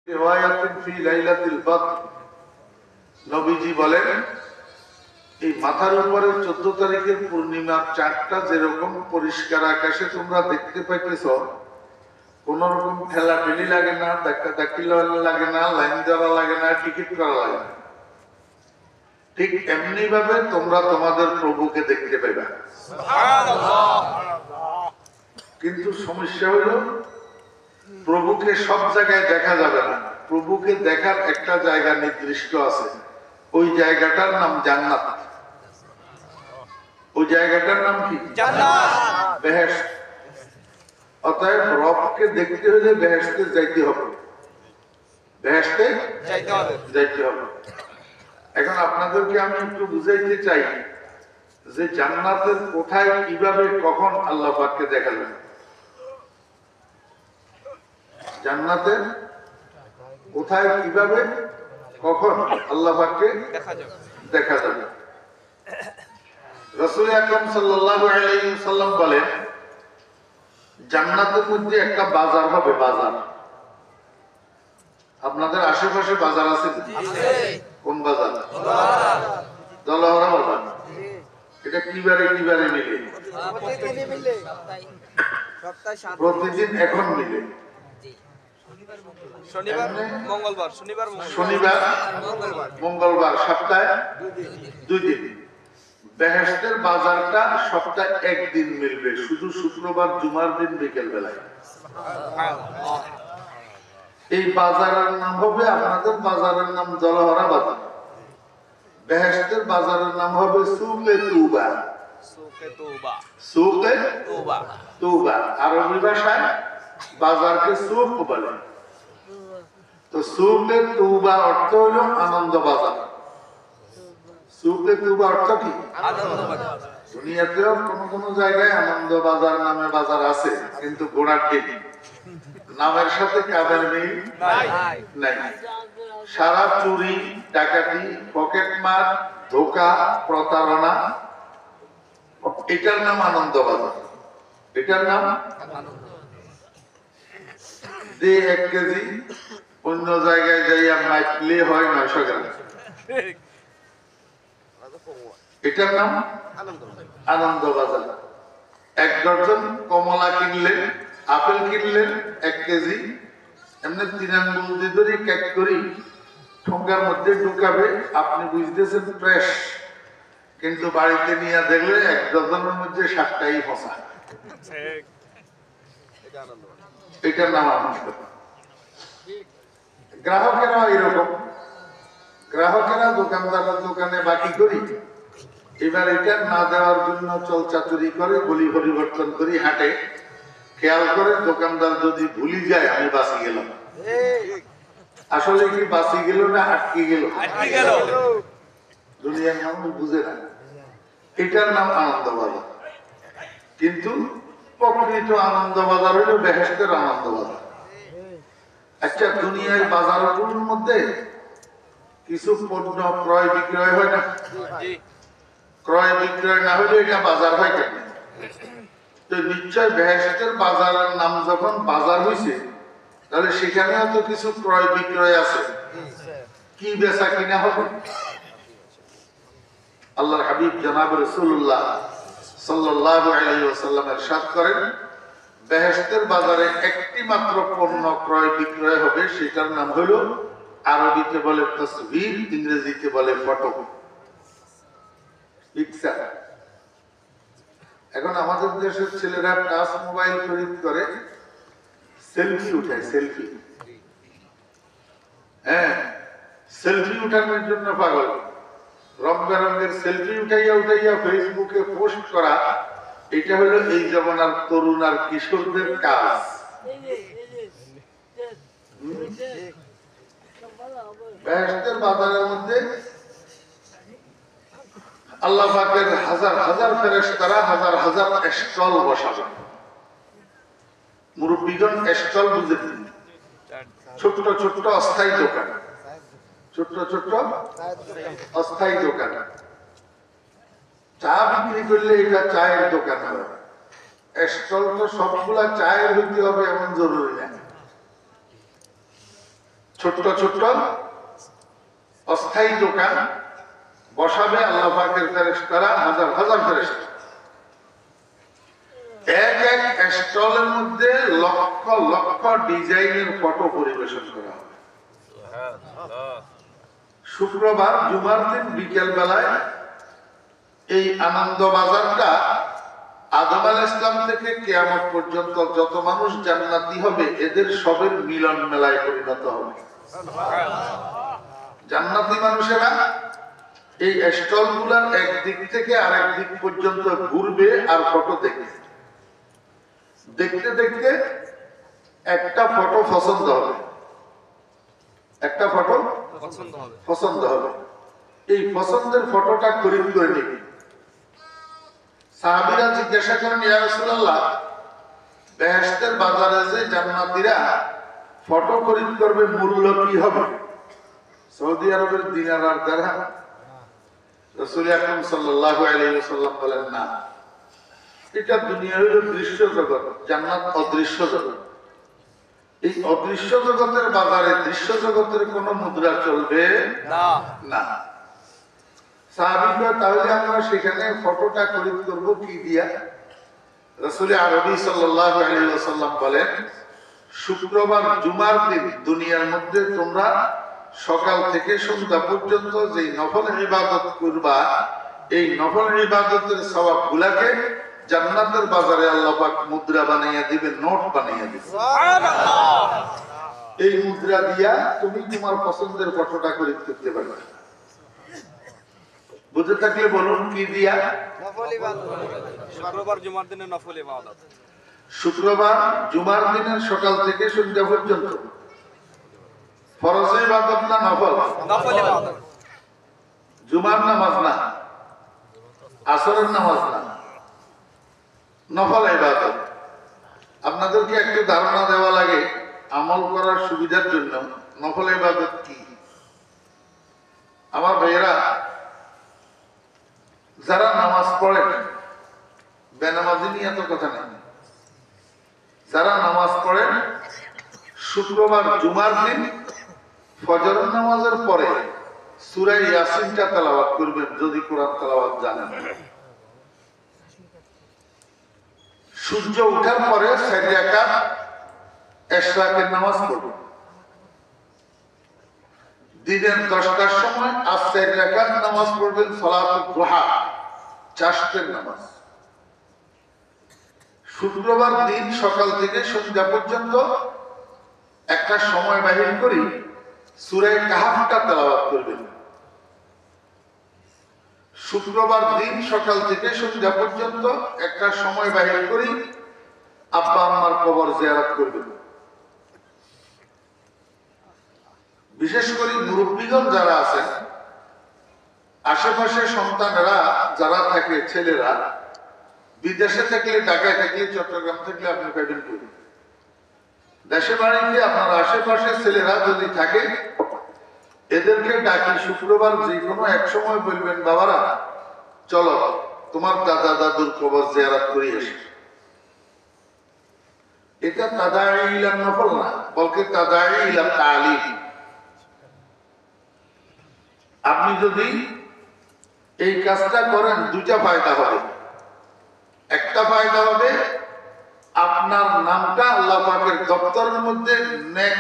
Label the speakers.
Speaker 1: রিওয়ায়াতিন ফি লাইলাতিল বদর, নবীজি বলেন এই মাথার উপরে 14 তারিখের পূর্ণিমার চাঁদটা যেরকম পরিষ্কার আকাশে তোমরা দেখতে পাইতেছ, কোন রকম ঠেলাঠেলি লাগে না, ধাক্কাধাক্কি লাগে না, লাইন দেওয়া লাগে না, টিকিট করা লাগে না, ঠিক এমনি ভাবে তোমরা তোমাদের প্রভুকে দেখতে পাইবা। কিন্তু সমস্যা হলো প্রভুকে সব জায়গায় দেখা যাবে না। প্রভুকে দেখার একটা জায়গা নির্দিষ্ট আছে, ওই জায়গাটার নাম জান্নাত। ওই জায়গাটার নাম কি? জান্নাত, বেহেশত। অতএব রবকে দেখতে হলে বেহেশতে যাইতে হবে, বেহেশতে যাইতে হবে। এখন আপনাদেরকে আমি একটু বুঝাইতে চাই যে জান্নাতের কোথায়, কিভাবে, কখন আল্লাহ পাককে দেখা যাবে। জান্নাতের কোথায়, কিভাবে, কখন আল্লাহ পাককে দেখা যাবে। রাসূল আকরাম সাল্লাল্লাহু আলাইহি ওয়াসাল্লাম বলেন জান্নাতের মধ্যে একটা বাজার হবে। বাজার আপনাদের আশেপাশে বাজার আছে? কোন বাজার? দলহরা বাজার। এটা কিবারে কিবারে মিলে? প্রতিদিন। এখন মিলে শনিবার মঙ্গলবার, সপ্তাহে 2 দিন। বেহেশতের বাজারটা সপ্তাহে 1 দিন মিলবে, শুধু শুক্রবার জুমার দিন বিকেল বেলায়। এই বাজারের নাম হবে, আপনাদের বাজারের নাম দলহরা বাজার, বেহেশতের বাজারের নাম হবে সুকে তুবা। সুকে তুবা আরবি ভাষায় বাজারকে সুক বলে। তো সুকে তুবা অর্থ হলো আনন্দ বাজার। সুকে তুবা অর্থ কি? আনন্দ বাজার। দুনিয়াতেও কোন কোন জায়গায় আনন্দ বাজার নামে বাজার আছে, কিন্তু গোড়ার দিন নামের সাথে কাদের মিল নাই। সারা চুরি, ডাকাতি, পকেটমার, ধোঁকা, প্রতারণা, এটার নাম আনন্দ বাজার। এটার নাম যে 1 কেজি অন্য জায়গায় যাইয়া মাইপলে হয় 900 গ্রাম, এটার নাম আনন্দ বাজার। 1 ডজন কমলা কিনলেন, আপেল কিনলেন 1 কেজি, এমনি 3 আঙ্গুল দিয়ে ধরে কেক করি ঠোঙ্গার মধ্যে ঢুকাবে, আপনি বুঝতেছেন ফ্রেশ, কিন্তু বাড়িতে নিয়ে দেখলে 1 ডজনের মধ্যে 7টাই ফসা। এটার নাম আনন্দ। গ্রাহকেরা এরকম, গ্রাহকেরা দোকানদারের দোকানে বাকি করি, এবার এটা না দেওয়ার জন্য চলচাতুরি করে, গলি পরিবর্তন করি, হাঁটে, খেয়াল করে দোকানদার যদি ভুলি যায় আমি বাঁচি গেলাম। আসলে কি বাঁচি গেল না আটকে গেল? দুনিয়ার মানুষ বুঝে না। এটার নাম আনন্দ বাজার। কিন্তু প্রকৃত আনন্দ বাজার হলো বেহেশতের আনন্দ বাজার। আচ্ছা, দুনিয়ার বাজারগুলোর মধ্যে কিছু পণ্য ক্রয় বিক্রয় হয় না? ক্রয় বিক্রয় না হলে এটা বাজার হয় কেন? তো নিশ্চয় বেহেশতের বাজারের নাম যখন বাজার হয়েছে, তাহলে সেখানেও তো কিছু ক্রয় বিক্রয় আছে। কি বেচা কিনা হবে? আল্লাহর হাবিব জনাব রাসূলুল্লাহ সাল্লাল্লাহু আলাইহি ওয়াসাল্লাম ইরশাদ করেন, বেহেশতের বাজারে একটি মাত্র পণ্য ক্রয় বিক্রয় হবে, সেটার নাম হলো, আরবিতে বলে তাসবির, ইংরেজিতে বলে ফটো, পিকচার। এখন আমাদের দেশের ছেলেরা টাচ মোবাইল খরিদ করে, সেলফি উঠায়, সেলফি। হ্যাঁ, সেলফি উঠানোর জন্য পাগল। রং বেরঙের সেলফি উঠাইয়া উঠাইয়া ফেসবুকে পোস্ট করা, এটা হলো এই জমানার তরুণ আর কিশোরদের কাজ। বেহেশতের বাজারের মধ্যে আল্লাহ পাকের হাজার হাজার ফেরেশতারা হাজার হাজার স্টল বসাবে। মুরব্বিগণ স্টল বুঝে দিন, ছোট্ট ছোট্ট অস্থায়ী দোকান, ছোট্ট ছোট্ট অস্থায়ী দোকান। চা বিক্রি করলে এটা চায়ের দোকান হবে। স্টল তো সবগুলা চায়ের হইতে হবে এমন জরুরি না। ছোট্ট ছোট্ট অস্থায়ী দোকান বসাবে আল্লাহ পাকের ফেরেশতারা, হাজার হাজার ফেরেশতা। এক এক স্টলের মধ্যে লক্ষ লক্ষ ডিজাইনের ফটো পরিবেশন করা হবে। শুক্রবার জুমার দিন বিকেল বেলায় এই আনন্দ বাজারটা আদম আলাইহিস সালাম থেকে কিয়ামত পর্যন্ত যত মানুষ জান্নাতি হবে এদের সবের মিলন মেলায় পরিণত হবে। জান্নাতি মানুষেরা এই স্টলগুলোর এক দিক থেকে আরেক দিক পর্যন্ত ঘুরবে আর ফটো দেখবে। দেখতে দেখতে একটা ফটো পছন্দ হবে, একটা ফটো পছন্দ হবে। এই পছন্দের ফটোটা খরিদ করে নিবে। সাহাবীরা জিজ্ঞাসা করেন, ইয়া রাসূলুল্লাহ, বেহেশতের বাজারে যে জান্নাতীরা ফটো খরিদ করবে মূল্য কি হবে? সৌদি আরবের দিনার আর দিরহাম? রাসূল আকরাম সাল্লাল্লাহু আলাইহি ওয়াসাল্লাম বলেন, না, এটা দুনিয়ার দৃশ্য জগৎ, জান্নাত অদৃশ্য জগৎ। এই অদৃশ্য জগতের বাজারে দৃশ্য জগতের কোন মুদ্রা চলবে না। সাহাবীরা, তাহলে আমরা সেখানে ফটোটা খরিদ করব কি দিয়া? রাসূল আরবি সাল্লাল্লাহু আলাইহি ওয়াসাল্লাম বলেন, শুক্রবার জুমার দিন দুনিয়ার মধ্যে তোমরা সকাল থেকে সন্ধ্যা পর্যন্ত যে নফল ইবাদত করবা, এই নফল ইবাদতের সওয়াবগুলোকে জান্নাতের বাজারে আল্লাহ পাক মুদ্রা বানাইয়া দিবেন, নোট বানাইয়া দিবেন। সুবহানাল্লাহ। এই মুদ্রা দিয়া তুমি তোমার পছন্দের ফটোটা খরিদ করতে পারবে। বুঝে থাকলে বলুন, কি দিয়া? নফল ইবাদত। শুক্রবার জুমার দিনের নফল ইবাদত। শুক্রবার জুমার দিনের সকাল থেকে সন্ধ্যা পর্যন্ত ফরজ ইবাদত না নফল? নফল ইবাদত। জুমার নামাজ না, আসরের নামাজ না, নফল ইবাদত। আপনাদেরকে একটু ধারণা দেওয়া লাগে আমল করার সুবিধার জন্য নফল ইবাদত কি। আমার ভাইয়েরা, যারা নামাজ পড়েন, বেনামাজি নিয়ে এত কথা নেই, যারা নামাজ পড়েন শুক্রবার জুমার দিন ফজরের নামাজের পরে সূরা ইয়াসিনটা তেলাওয়াত করবেন, যদি কোরআন তেলাওয়াত জানেন। সূর্য ওঠার পরে 4 রাকাত ইশরাকের নামাজ পড়বেন। দিনের 10টার সময় আর 4 রাকাত নামাজ পড়বেন সালাতুল দুহা, চাষতের নামাজ। শুক্রবার দিন সকাল থেকে সন্ধ্যা পর্যন্ত একটা সময় বাহির করি সূরা কাহফটা তেলাওয়াত করবেন। শুক্রবার দিন সকাল থেকে সন্ধ্যা পর্যন্ত একটা সময় বাহির করি আব্বা আম্মার কবর জিয়ারত করবেন। বিশেষ করে মুরব্বীগণ যারা আছেন, আশেপাশে সন্তানেরা যারা থাকে, ছেলেরা বিদেশে থাকলে, ঢাকায় থাকলে, চট্টগ্রাম থাকলে আপনি পাবেন করি। দেশে বাড়িতে আপনার আশেপাশে ছেলেরা যদি থাকে, এদেরকে ডাকি শুক্রবার যে কোনো এক সময় বলবেন, বাবারা চলো তোমার দাদা দাদুর কবর জিয়ারত করে আসি। এটা তাদাই ইলা নফল না, বলকে তাদাই ইলা তালিম। আপনি যদি এই কাজটা করেন দুইটা ফায়দা হবে। একটা ফায়দা হবে, আপনার নামটা আল্লাহ পাকের দপ্তরের মধ্যে নেক